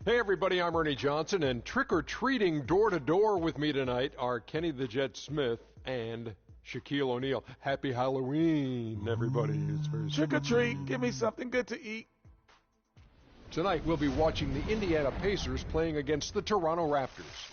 Hey everybody, I'm Ernie Johnson, and trick-or-treating door-to-door with me tonight are Kenny the Jet Smith and Shaquille O'Neal. Happy Halloween, everybody. It's very Trick or treat, give me something good to eat. Tonight we'll be watching the Indiana Pacers playing against the Toronto Raptors.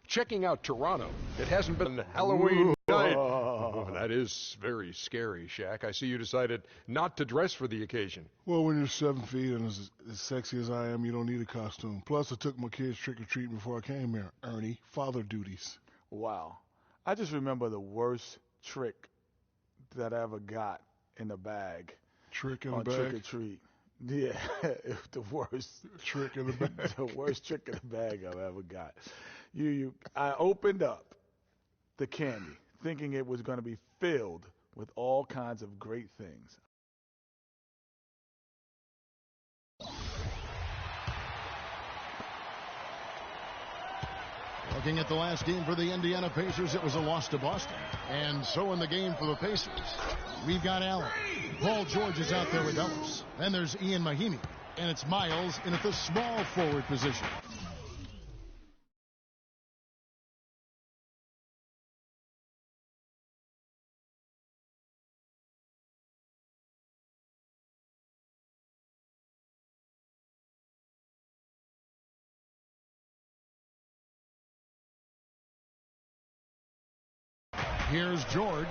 Checking out Toronto, it hasn't been Halloween night. Oh, that is very scary, Shaq. I see you decided not to dress for the occasion. Well, when you're 7 feet and as sexy as I am, you don't need a costume. Plus, I took my kids trick-or-treating before I came here. Ernie, father duties. Wow. I just remember the worst trick that I ever got in the bag Trick in the on bag? trick or treat. Yeah, it was the worst. Trick in the bag. The worst trick in the bag I've ever got. I opened up the candy thinking it was going to be filled with all kinds of great things. Looking at the last game for the Indiana Pacers, it was a loss to Boston. And so in the game for the Pacers, we've got Allen. Paul George is out there with Ellis. Then there's Ian Mahinmi. And it's Miles in at the small forward position. Here's George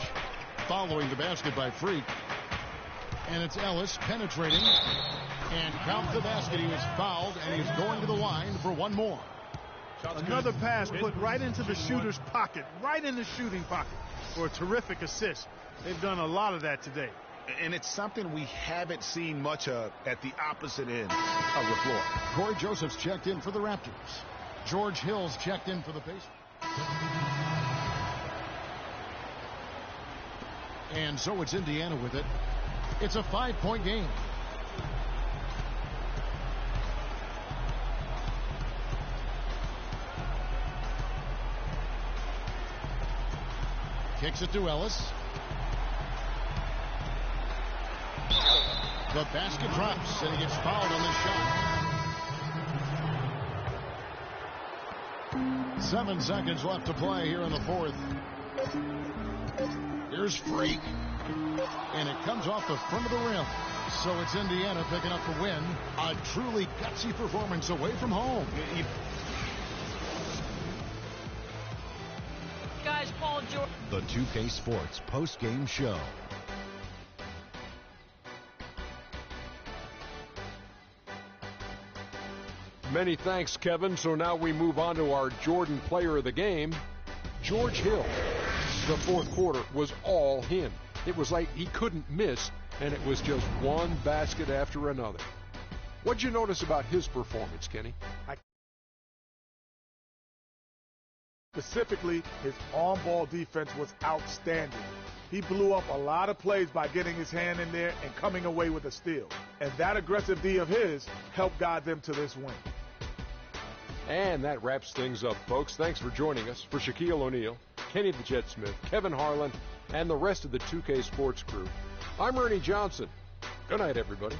following the basket by Freak. And it's Ellis penetrating. And count the basket. He was fouled, and he's going to the line for one more. Another pass put right into the shooter's pocket, right in the shooting pocket for a terrific assist. They've done a lot of that today. And it's something we haven't seen much of at the opposite end of the floor. Corey Joseph's checked in for the Raptors. George Hill's checked in for the Pacers. And so it's Indiana with it. It's a 5-point game. Kicks it to Ellis. The basket drops, and he gets fouled on this shot. 7 seconds left to play here in the fourth. Here's Freak. And it comes off the front of the rim. So it's Indiana picking up the win. A truly gutsy performance away from home. Guys, Paul George. The 2K Sports post-game show. Many thanks, Kevin. So now we move on to our Jordan player of the game, George Hill. The fourth quarter was all him. It was like he couldn't miss, and it was just one basket after another. What'd you notice about his performance, Kenny? Specifically, his on-ball defense was outstanding. He blew up a lot of plays by getting his hand in there and coming away with a steal. And that aggressive D of his helped guide them to this win. And that wraps things up, folks. Thanks for joining us. For Shaquille O'Neal, Kenny the Jet Smith, Kevin Harlan, and the rest of the 2K Sports crew, I'm Ernie Johnson. Good night, everybody.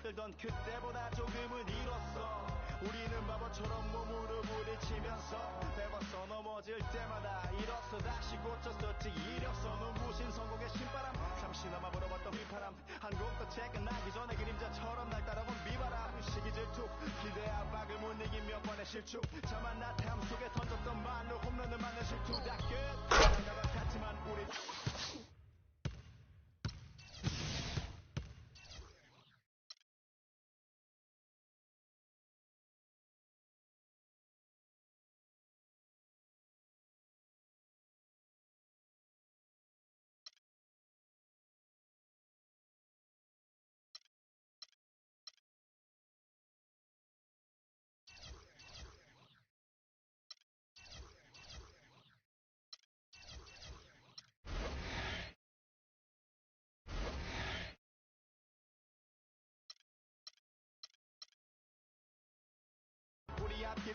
들던 그때보다 조금은 잃었어. 우리는 바보처럼 몸으로 부딪히면서 배웠어. 넘어질 때마다 일어서 다시 고쳤었지. 이력서는 무신 성공의 신바람. 잠시나마 불어봤던 휘파람. 한 곡도 책 끝나기 전에 그림자처럼 날 따라온 비바람. 시기 질투 기대 압박을 못 이긴 몇 번의 실축. 자만 나탐 속에 던졌던 말로 홈런을 맞는 실투. 다 끝. 같지만 우리 앞길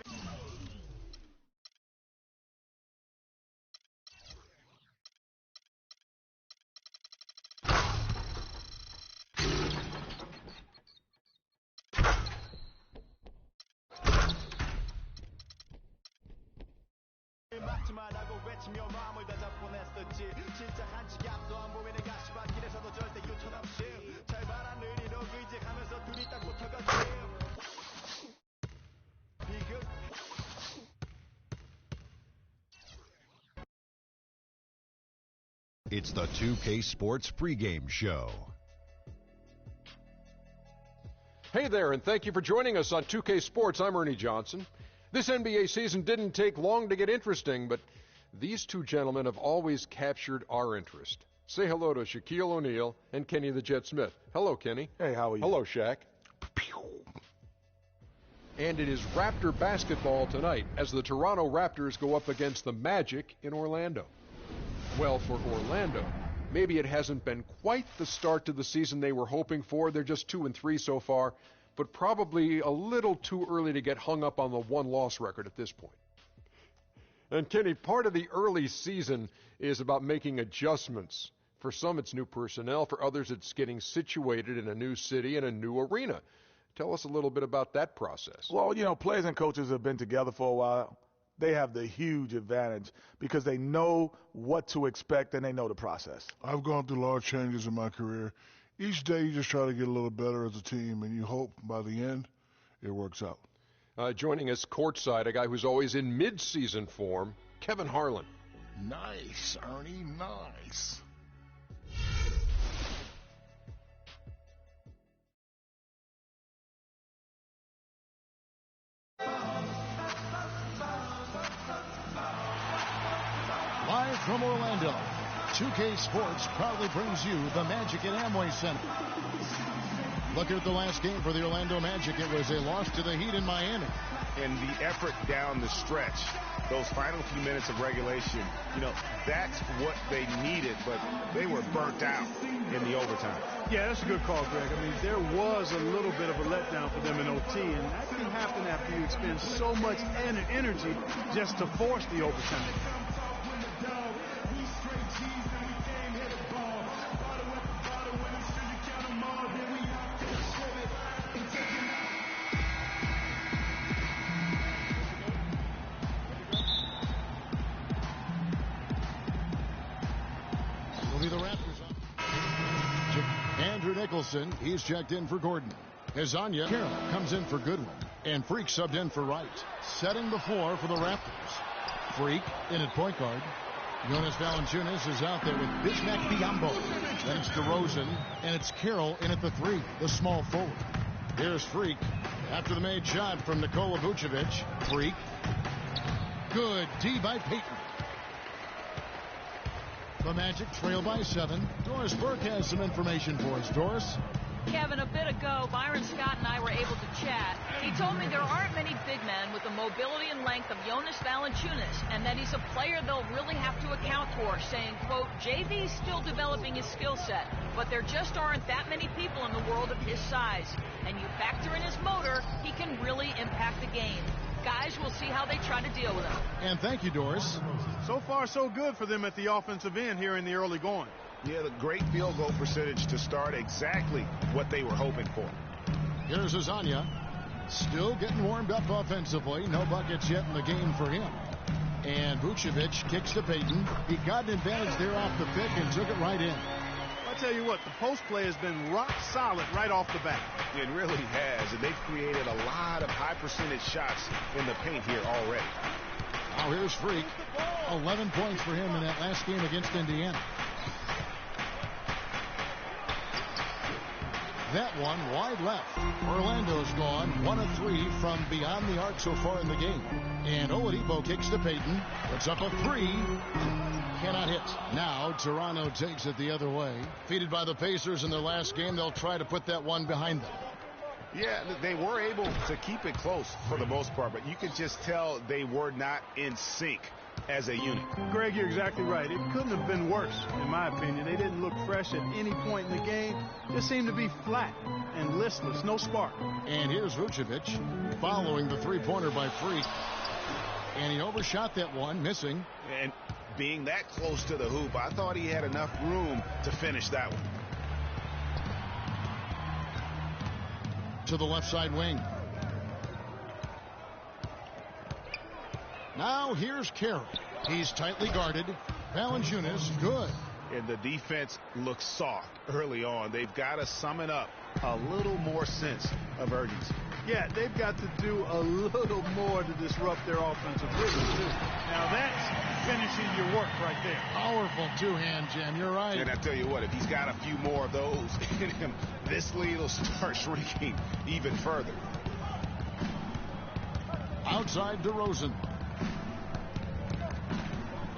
막지 말라고 외치며 마음을 다 잡곤 했었지. 진짜 한 치 앞도 안 보이는 가시밭길에서도 절대 유턴 없이 잘 봐라 느리로 의지하면서 둘이 딱 붙어갔지. 비극 It's the 2K Sports pregame show. Hey there, and thank you for joining us on 2K Sports. I'm Ernie Johnson. This NBA season didn't take long to get interesting, but these two gentlemen have always captured our interest. Say hello to Shaquille O'Neal and Kenny the Jet Smith. Hello, Kenny. Hey, how are you? Hello, Shaq. And it is Raptor basketball tonight as the Toronto Raptors go up against the Magic in Orlando. Well, for Orlando, maybe it hasn't been quite the start to the season they were hoping for. They're just 2-3 so far, but probably a little too early to get hung up on the one-loss record at this point. And Kenny, part of the early season is about making adjustments. For some, it's new personnel. For others, it's getting situated in a new city and a new arena. Tell us a little bit about that process. Well, you know, players and coaches have been together for a while. They have the huge advantage because they know what to expect and they know the process. I've gone through large changes in my career. Each day you just try to get a little better as a team, and you hope by the end it works out. Joining us courtside, a guy who's always in mid-season form, Kevin Harlan. Nice, Ernie, nice. Live from Orlando, 2K Sports proudly brings you the Magic at Amway Center. Looking at the last game for the Orlando Magic, it was a loss to the Heat in Miami. And the effort down the stretch, those final few minutes of regulation, you know, that's what they needed, but they were burnt out in the overtime. Yeah, that's a good call, Greg. I mean, there was a little bit of a letdown for them in OT, and that can happen after you expend so much energy just to force the overtime. The Raptors up. Andrew Nicholson, he's checked in for Gordon. Hezonja Carroll comes in for Goodwin. And Freak subbed in for Wright. Setting the floor for the Raptors. Freak in at point guard. Jonas Valanciunas is out there with Bismack Biyombo. Then it's DeRozan, and it's Carroll in at the three, the small forward. Here's Freak after the made shot from Nikola Vucevic. Freak. Good D by Payton. The Magic trail by 7. Doris Burke has some information for us. Doris? Kevin, a bit ago, Byron Scott and I were able to chat. He told me there aren't many big men with the mobility and length of Jonas Valanciunas, and that he's a player they'll really have to account for, saying, quote, JV's still developing his skill set, but there just aren't that many people in the world of his size. And you factor in his motor, he can really impact the game. Guys, we'll see how they try to deal with him. And thank you, Doris. So far, so good for them at the offensive end here in the early going. Yeah, the great field goal percentage to start, exactly what they were hoping for. Here's Azania. Still getting warmed up offensively. No buckets yet in the game for him. And Vucevic kicks to Payton. He got an advantage there off the pick and took it right in. I'll tell you what, the post play has been rock solid right off the bat. It really has, and they've created a lot of high percentage shots in the paint here already. Now here's Freak. 11 points for him in that last game against Indiana. That one wide left. Orlando's gone 1 of 3 from beyond the arc so far in the game. And Oladipo kicks to Payton. Puts up a 3. Cannot hit. Now Toronto takes it the other way. Defeated by the Pacers in their last game, they'll try to put that one behind them. Yeah, they were able to keep it close for the most part, but you can just tell they were not in sync as a unit. Greg, you're exactly right. It couldn't have been worse, in my opinion. They didn't look fresh at any point in the game. Just seemed to be flat and listless, no spark. And here's Vucevic following the three-pointer by Freak. And he overshot that one, missing. And being that close to the hoop, I thought he had enough room to finish that one. To the left side wing. Now here's Carey. He's tightly guarded. Valanciunas, good. And the defense looks soft early on. They've got to summon up a little more sense of urgency. Yeah, they've got to do a little more to disrupt their offensive rhythm, too. Now that's finishing your work right there. Powerful two-hand jam, you're right. And I tell you what, if he's got a few more of those in him, this lead will start shrinking even further. Outside DeRozan.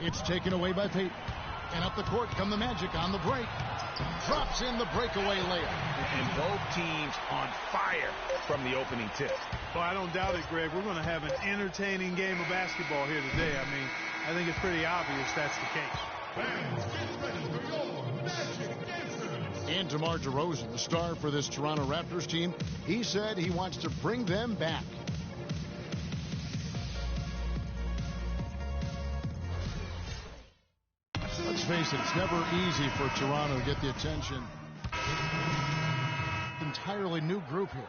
It's taken away by Payton. And up the court come the Magic on the break. Drops in the breakaway layup. And both teams on fire from the opening tip. Well, I don't doubt it, Greg. We're going to have an entertaining game of basketball here today. I mean, I think it's pretty obvious that's the case. And DeMar DeRozan, the star for this Toronto Raptors team, he said he wants to bring them back. Let's face it, it's never easy for Toronto to get the attention. Entirely new group here.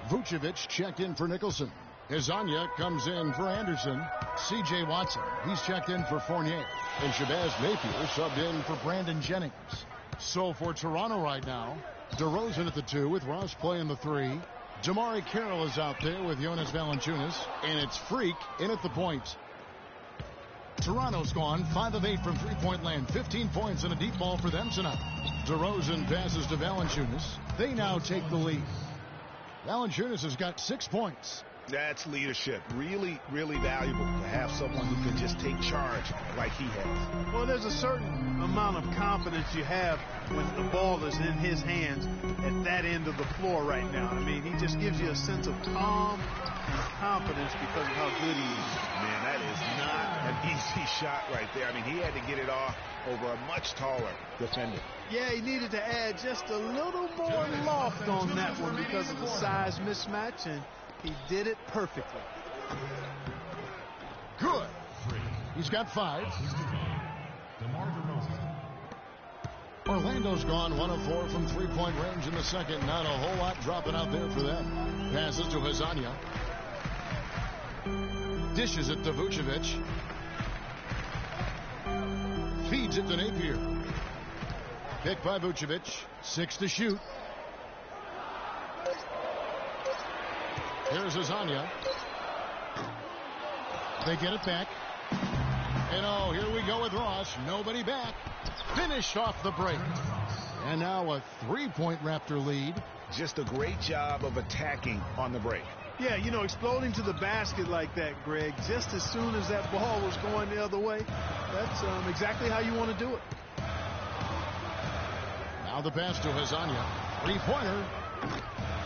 Vucevic checked in for Nicholson. Hezonja comes in for Anderson. C.J. Watson, he's checked in for Fournier. And Shabazz Napier subbed in for Brandon Jennings. So for Toronto right now, DeRozan at the 2 with Ross playing the 3. Damari Carroll is out there with Jonas Valanciunas. And it's Freak in at the point. Toronto's gone 5 of 8 from three-point land. 15 points and a deep ball for them tonight. DeRozan passes to Valanciunas. They now take the lead. Valanciunas has got 6 points. That's leadership. Really, really valuable to have someone who can just take charge like he has. Well, there's a certain amount of confidence you have when the ball is in his hands at that end of the floor right now. I mean, he just gives you a sense of calm and confidence because of how good he is. Man, that is not an easy shot right there. I mean, he had to get it off over a much taller defender. Yeah, he needed to add just a little more loft on that one because of the size mismatch, and he did it perfectly. Good. He's got 5. Orlando's gone 1 of 4 from three-point range in the second. Not a whole lot dropping out there for them. Passes to Hezonja. Dishes it to Vucevic. Feeds it to Napier. Picked by Vucevic. 6 to shoot. Here's Hezonja. They get it back. And oh, here we go with Ross. Nobody back. Finished off the break. And now a 3-point Raptor lead. Just a great job of attacking on the break. Yeah, you know, exploding to the basket like that, Greg, just as soon as that ball was going the other way, that's exactly how you want to do it. Now the pass to Hezonja. 3-pointer.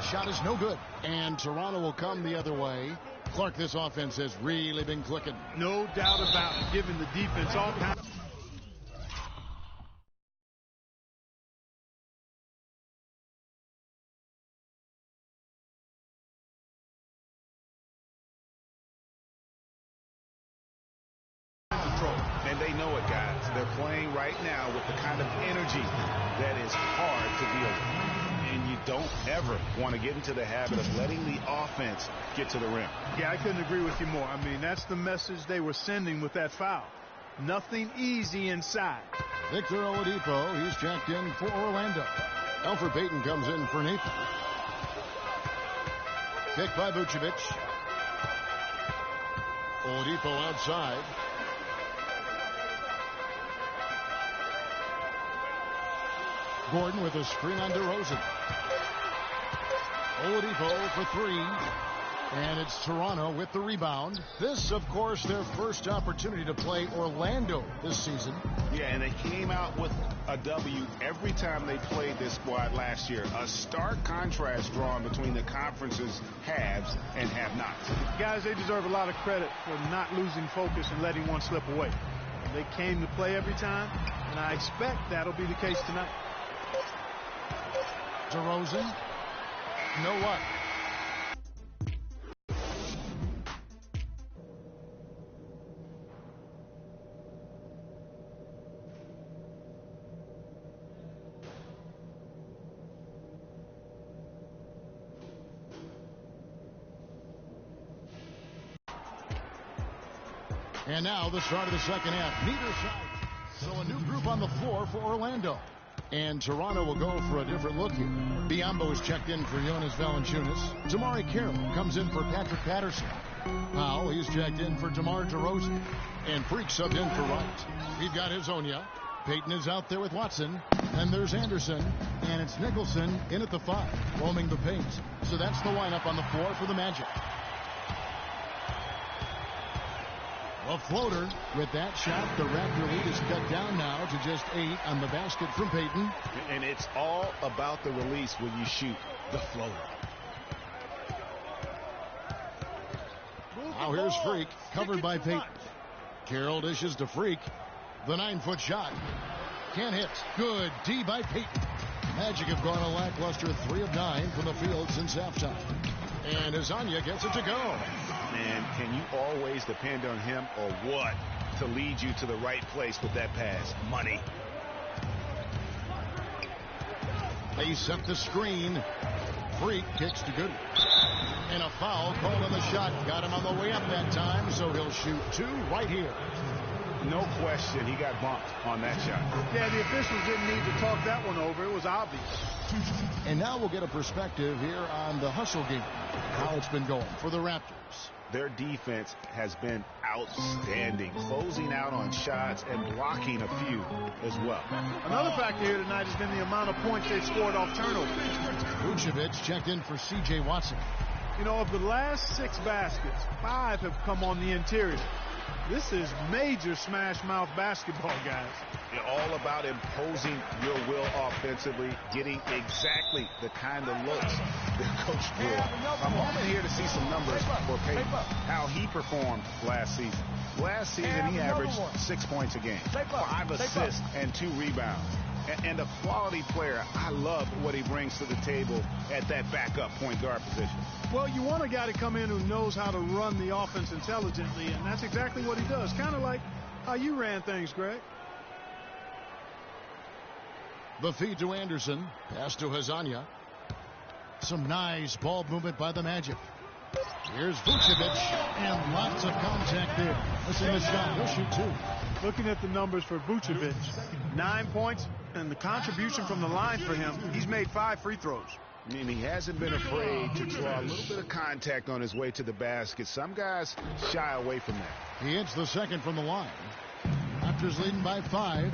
Shot is no good. And Toronto will come the other way. Clark, this offense has really been clicking. No doubt about it, giving the defense all kinds of... And they know it, guys. They're playing right now with the kind of energy that is hard to deal with. And you don't ever want to get into the habit of letting the offense get to the rim. Yeah, I couldn't agree with you more. I mean, that's the message they were sending with that foul. Nothing easy inside. Victor Oladipo, he's checked in for Orlando. Elfrid Payton comes in for Nathan. Kick by Vucevic. Oladipo outside. Gordon with a screen on DeRozan. Oladipo for three. And it's Toronto with the rebound. This, of course, their first opportunity to play Orlando this season. Yeah, and they came out with a W every time they played this squad last year. A stark contrast drawn between the conference's haves and have-nots. Guys, they deserve a lot of credit for not losing focus and letting one slip away. They came to play every time, and I expect that'll be the case tonight. DeRozan. No what? And now the start of the second half. Neither side. So a new group on the floor for Orlando. And Toronto will go for a different look here. Biyombo is checked in for Jonas Valanciunas. Damari Carroll comes in for Patrick Patterson. Powell, he's checked in for DeMar DeRozan. And Freak subbed in for Wright. We've got Hezonja. Payton is out there with Watson. And there's Anderson. And it's Nicholson in at the 5, roaming the paint. So that's the lineup on the floor for the Magic. A floater. With that shot, the Raptor lead is cut down now to just 8 on the basket from Payton. And it's all about the release when you shoot the floater. Now here's Freak, covered by Payton. Carroll dishes to Freak. The 9-foot shot. Can't hit. Good D by Payton. Magic have gone a lackluster 3 of 9 from the field since halftime. And Hezonja gets it to go. And can you always depend on him or what to lead you to the right place with that pass? Money. They set the screen. Freak kicks to Goodwin. And a foul called on the shot. Got him on the way up that time, so he'll shoot 2 right here. No question, he got bumped on that shot. Yeah, the officials didn't need to talk that one over. It was obvious. And now we'll get a perspective here on the hustle game, how it's been going for the Raptors. Their defense has been outstanding, closing out on shots and blocking a few as well. Another factor here tonight has been the amount of points they've scored off turnovers. Vucevic checked in for C.J. Watson. You know, of the last 6 baskets, 5 have come on the interior. This is major smash-mouth basketball, guys. You're all about imposing your will offensively, getting exactly the kind of looks that Coach drew. A moment here to see some numbers for Payton, how he performed last season. Last season, he averaged 6 points a game, 5 assists, and 2 rebounds. And a quality player. I love what he brings to the table at that backup point guard position. Well, you want a guy to come in who knows how to run the offense intelligently, and that's exactly what he does. Kind of like how you ran things, Greg. The feed to Anderson. Pass to Hezonja. Some nice ball movement by the Magic. Here's Vucevic, and lots of contact there. Listen to this shot. He'll shoot 2. Looking at the numbers for Vucevic, 9 points, and the contribution from the line for him, he's made 5 free throws. I mean, he hasn't been afraid to draw a little bit of contact on his way to the basket. Some guys shy away from that. He hits the second from the line. Raptors leading by 5.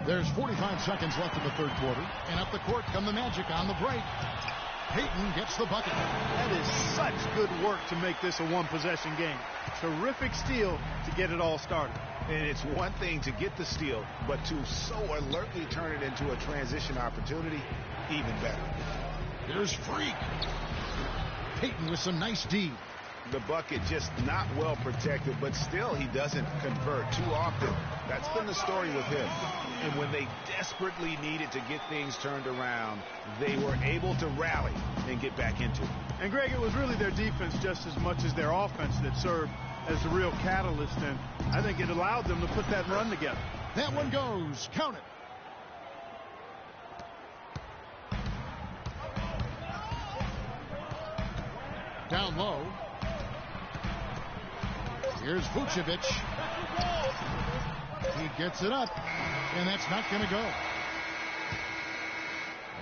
There's 45 seconds left in the third quarter. And up the court come the Magic on the break. Payton gets the bucket. That is such good work to make this a one-possession game. Terrific steal to get it all started. And it's one thing to get the steal, but to so alertly turn it into a transition opportunity, even better. Here's Freak. Payton with some nice D. The bucket just not well protected, but still he doesn't convert too often. That's been the story with him. And when they desperately needed to get things turned around, they were able to rally and get back into it. And Greg, it was really their defense just as much as their offense that served as the real catalyst, and I think it allowed them to put that run together. That one goes. Count it. low. Here's Vucevic. He gets it up, and that's not going to go.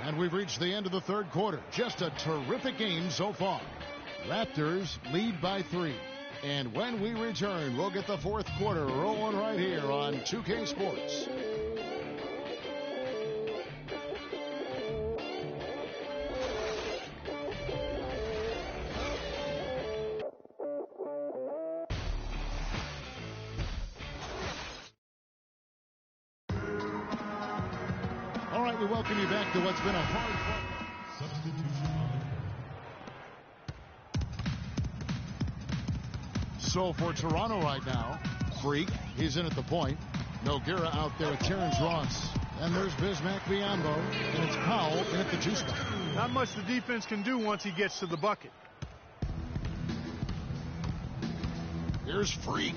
And we've reached the end of the third quarter. Just a terrific game so far. Raptors lead by 3. And when we return, we'll get the fourth quarter rolling right here on 2K Sports. All right, we welcome you back to what's been a hard substitution. So for Toronto right now, Freak, he's in at the point. Nogueira out there with Terrence Ross. And there's Bismack Biyombo, and it's Powell in at the 2 spot. Not much the defense can do once he gets to the bucket. Here's Freak.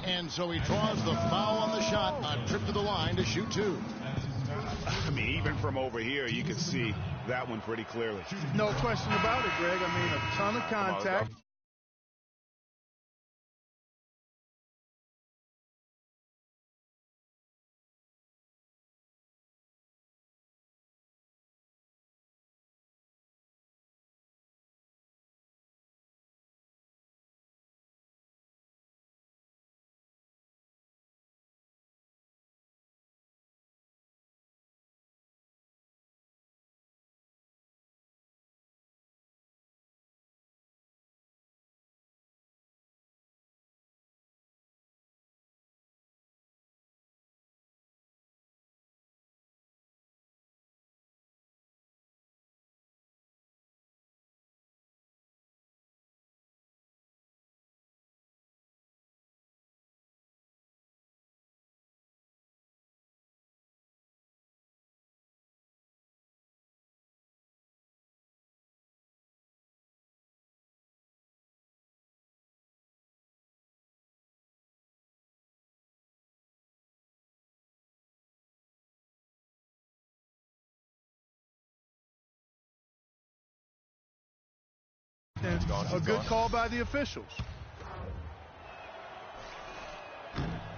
And so he draws the foul on the shot, a trip to the line to shoot 2. I mean, even from over here, you can see that one pretty clearly. No question about it, Greg. I mean, a ton of contact. A good call by the officials.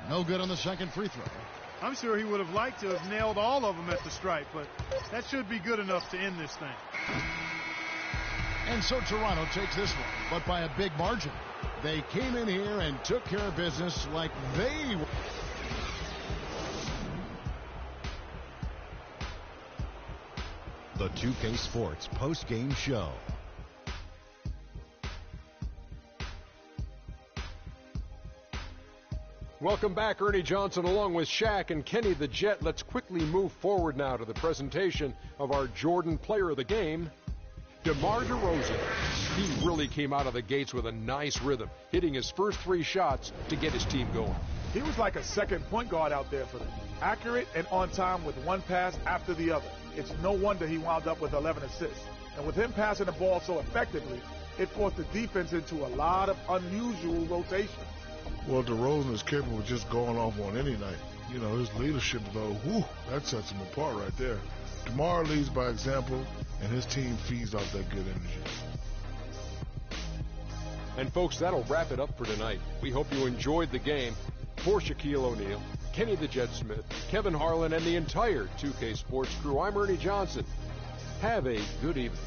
No good on the second free throw. I'm sure he would have liked to have nailed all of them at the stripe, but that should be good enough to end this thing. And so Toronto takes this one, but by a big margin. They came in here and took care of business like they were. The 2K Sports post-game show. Welcome back, Ernie Johnson along with Shaq and Kenny the Jet. Let's quickly move forward now to the presentation of our Jordan Player of the Game, DeMar DeRozan. He really came out of the gates with a nice rhythm, hitting his first 3 shots to get his team going. He was like a second point guard out there for them. Accurate and on time with one pass after the other. It's no wonder he wound up with 11 assists. And with him passing the ball so effectively, it forced the defense into a lot of unusual rotations. Well, DeRozan is capable of just going off on any night. You know, his leadership, though, whew, that sets him apart right there. DeMar leads by example, and his team feeds off that good energy. And, folks, that'll wrap it up for tonight. We hope you enjoyed the game. For Shaquille O'Neal, Kenny the Jet Smith, Kevin Harlan, and the entire 2K Sports crew, I'm Ernie Johnson. Have a good evening.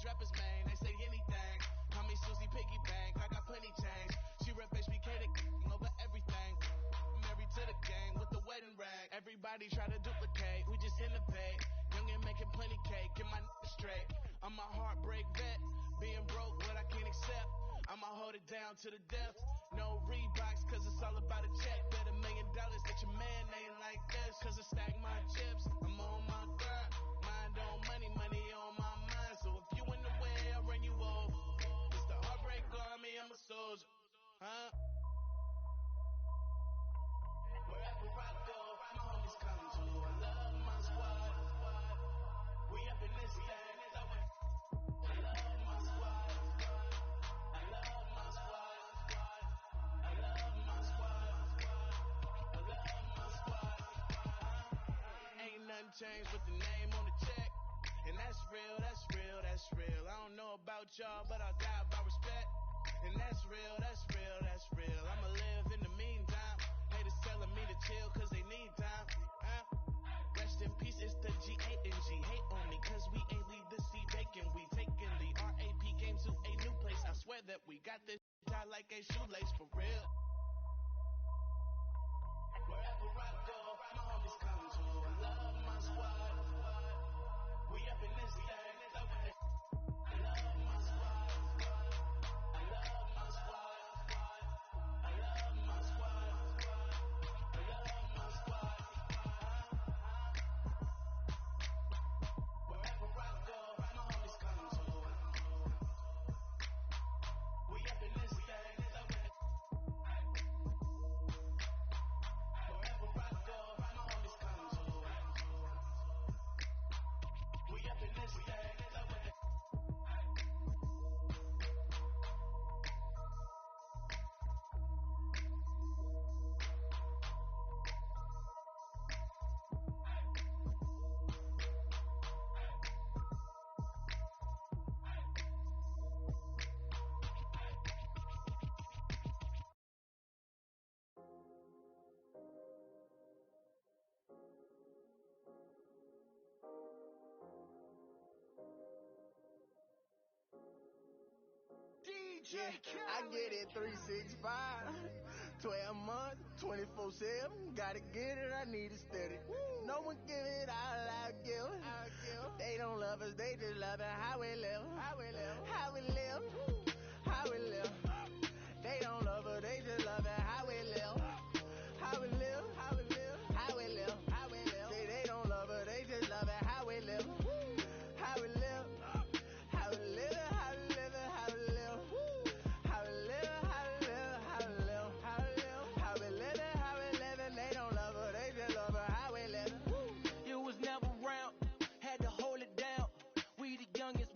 these rappers, man, they say anything. Call me Susie Piggy Bank, I got plenty change. She rep HBK over everything. Married to the gang with the wedding rag. Everybody try to duplicate, we just innovate. Young and making plenty cake, get my straight. I'm a heartbreak vet, being broke what I can't accept. I'ma hold it down to the depths. No Reeboks, cause it's all about a check. Bet $1 million that your man ain't like this. Cause I stack my chips, I'm on my grind. Mind on money, money on my mind. So if you in the way, I'll run you over. It's the heartbreak army, I'm a soldier. Huh? Wherever I go, my homies come to. I love my squad. We up in this thing. I love my squad. I love my squad. I love my squad. I love my squad. Ain't nothing changed with the name on the check. And that's real, that's real, that's real. I don't know about y'all, but I'll die by respect. And that's real, that's real, that's real. I'ma live in the meantime. Haters telling me to chill cause they need time. Rest in peace, it's the G-A-N-G. Hate on me cause we ain't leave the sea vacant. We taking the R.A.P. came to a new place. I swear that we got this tied like a shoelace for real. Wherever I go, my homies come to. I love my squad. We up in this thing. I love my squad. I love my squad. I love my squad. I love my squad. Wherever I go, my homies come to. We up in this thing. Wherever I go, my homies come to. We up in this thing. Yeah, I get it 365, 12 months, 24/7. Gotta get it, I need it steady. No one give it all, I'll give it. They don't love us, they just love it. How we live, how we live, how we live, how we live. They don't love us, they just love it. How we live, how we live, how we live, how we live, how we live. They don't love us, they just love it. How we live, how we live, how we live, how we live, how we live.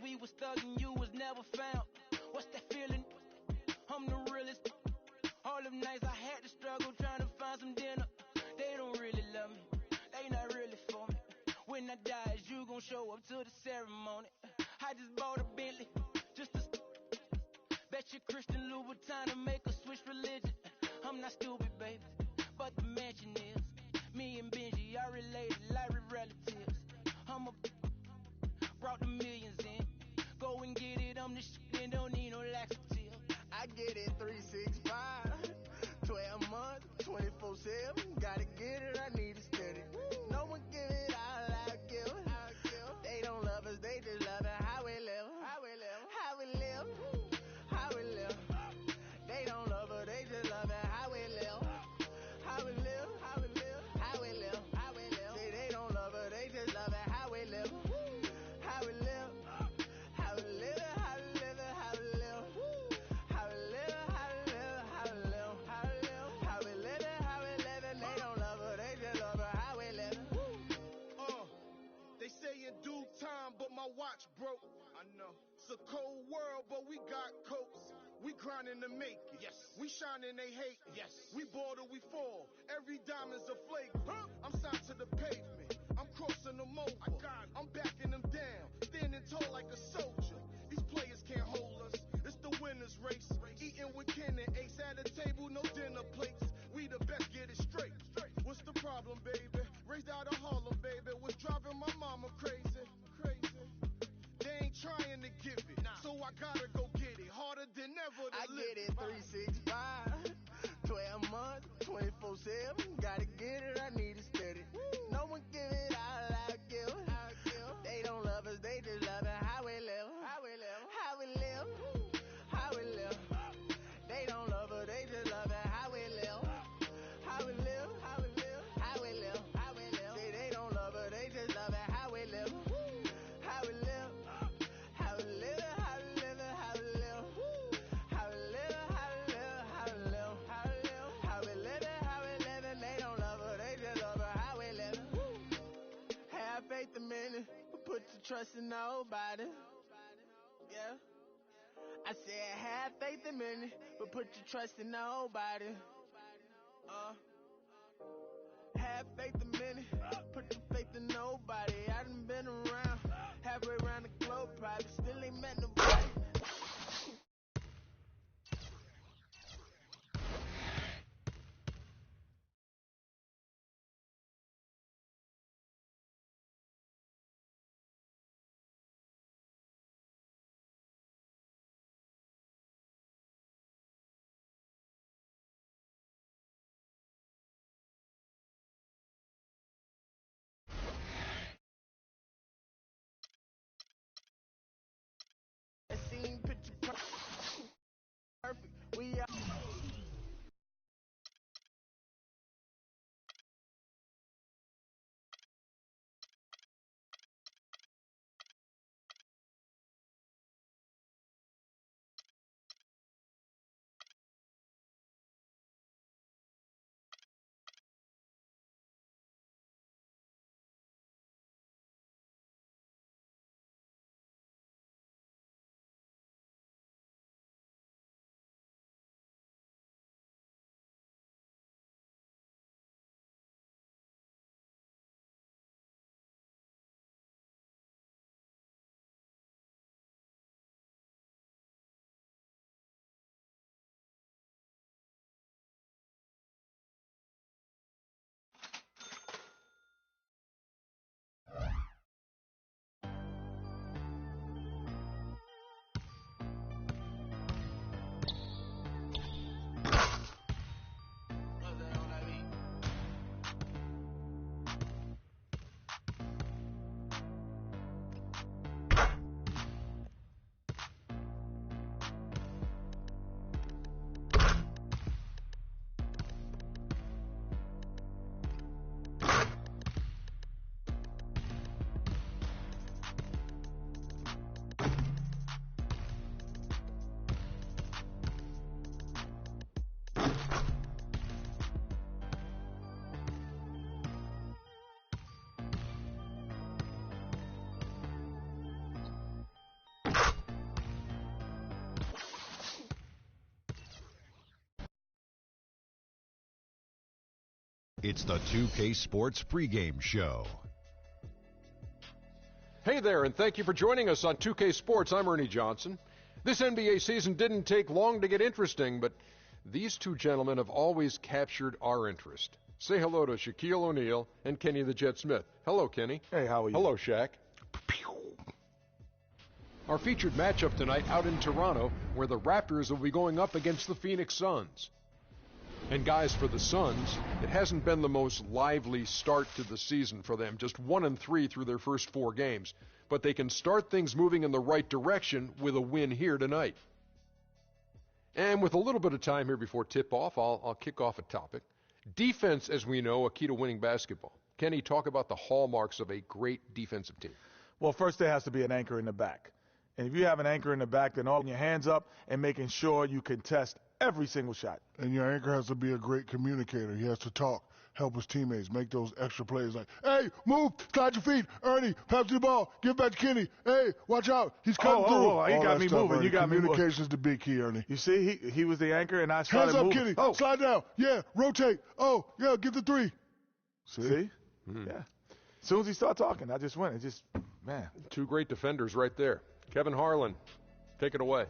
We was thuggin', you was never found. What's that feeling? I'm the realest. All them nights I had to struggle trying to find some dinner. They don't really love me, they not really for me. When I die, is you gon' show up to the ceremony? I just bought a Bentley, just to bet you Christian Louboutin to make her switch religion. I'm not stupid, baby, but the mansion is. Me and Benji are related like we're relatives. Brought the millions in. Go and get it, I'm the shit and don't need no laxative. I get it 365, 12 months, 24/7. Gotta get it, I need it steady. No one give it all, I'll give it. They don't love us, they just love it. How we live, how we live, how we live, how we live. They don't love us, they just love it. How we live, how we live, how we live, how we live, how we live. Say they don't love us, they just love it. How we live. How we live, how we live, how we live, how we live, how we live, how we live, how we live, how we live, how we live, how we live, and they don't love her, they just love her. How we live. They say in due time, but my watch broke. I know it's a cold world, but we got coats. We grinding to make it. Yes. We shining, they hate. Yes. We ball or we fall. Every diamond's a flagrant. I'm signed to the pavement. I'm crossing them over. I'm backing them down, standing tall like a soldier. These players can't hold us. It's the winner's race. Eating with Ken and Ace at a table, no dinner plates. We the best, get it straight. What's the problem, baby? Raised out of Harlem, baby. What's driving my mama crazy? They ain't trying to get trust in nobody. Yeah. I said have faith in many, but put your trust in nobody. Have faith in many, put your faith in nobody. I done been around, halfway around the globe, probably still ain't met nobody. Perfect. We are. It's the 2K Sports pregame show. Hey there, and thank you for joining us on 2K Sports. I'm Ernie Johnson. This NBA season didn't take long to get interesting, but these two gentlemen have always captured our interest. Say hello to Shaquille O'Neal and Kenny the Jet Smith. Hello, Kenny. Hey, how are you? Hello, Shaq. Our featured matchup tonight out in Toronto, where the Raptors will be going up against the Phoenix Suns. And guys, for the Suns, it hasn't been the most lively start to the season for them, just 1-3 through their first 4 games. But they can start things moving in the right direction with a win here tonight. And with a little bit of time here before tip-off, I'll kick off a topic. Defense, as we know, a key to winning basketball. Kenny, talk about the hallmarks of a great defensive team. Well, first there has to be an anchor in the back. And if you have an anchor in the back, then all your hands up and making sure you contest every single shot. And your anchor has to be a great communicator. He has to talk, help his teammates, make those extra plays like, hey, move, slide your feet, Ernie, pass the ball, give back to Kenny, hey, watch out, he's cutting through. He got me moving. You got me moving. Communication's the big key, Ernie. You see, he was the anchor, and I started moving. Hands up, Kenny. Slide down. Yeah, rotate. Oh, yeah, get the 3. See? Mm-hmm. Yeah. As soon as he started talking, I just went. It just, man. Two great defenders right there. Kevin Harlan, take it away.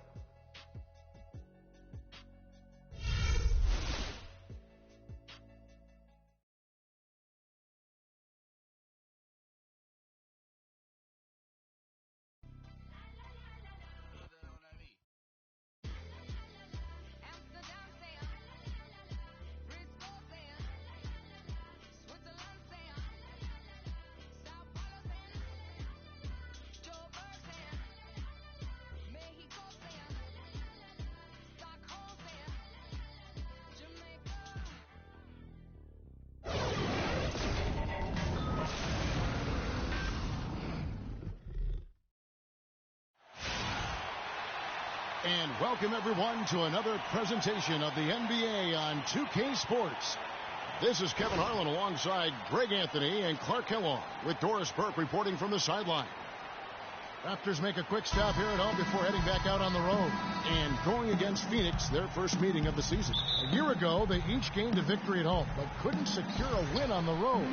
And welcome, everyone, to another presentation of the NBA on 2K Sports. This is Kevin Harlan alongside Greg Anthony and Clark Kellogg with Doris Burke reporting from the sideline. Raptors make a quick stop here at home before heading back out on the road. And going against Phoenix, their first meeting of the season. A year ago, they each gained a victory at home, but couldn't secure a win on the road.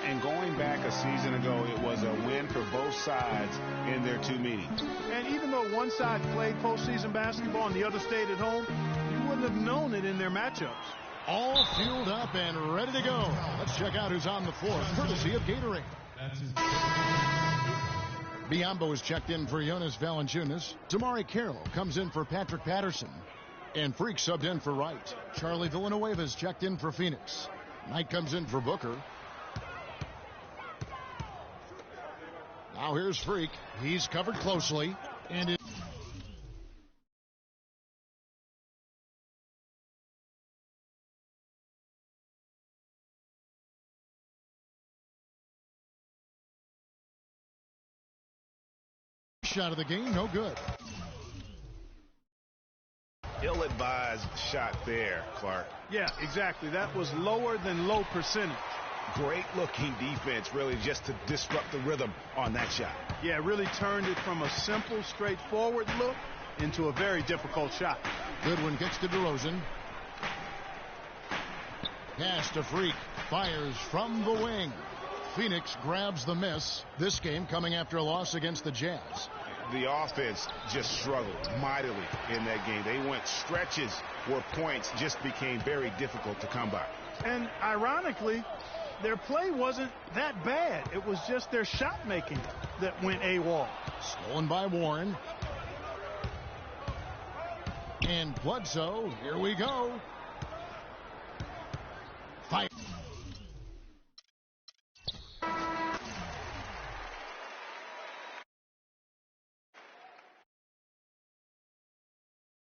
And going back a season ago, it was a win for both sides in their two meetings. And even though one side played postseason basketball and the other stayed at home, you wouldn't have known it in their matchups. All fueled up and ready to go. Let's check out who's on the floor, courtesy of Gatorade. Biyombo is checked in for Jonas Valanciunas. Damari Carroll comes in for Patrick Patterson. And Freak subbed in for Wright. Charlie Villanueva is checked in for Phoenix. Knight comes in for Booker. Now here's Freak. He's covered closely. And it shot of the game, no good. Ill-advised shot there, Clark. Yeah, exactly. That was lower than low percentage. Great-looking defense, really, just to disrupt the rhythm on that shot. Yeah, really turned it from a simple, straightforward look into a very difficult shot. Goodwin gets to DeRozan. Pass to Freak. Fires from the wing. Phoenix grabs the miss. This game coming after a loss against the Jazz. The offense just struggled mightily in that game. They went stretches where points just became very difficult to come by. And ironically, their play wasn't that bad. It was just their shot making that went AWOL. Stolen by Warren. And Bledsoe, here we go. Fight.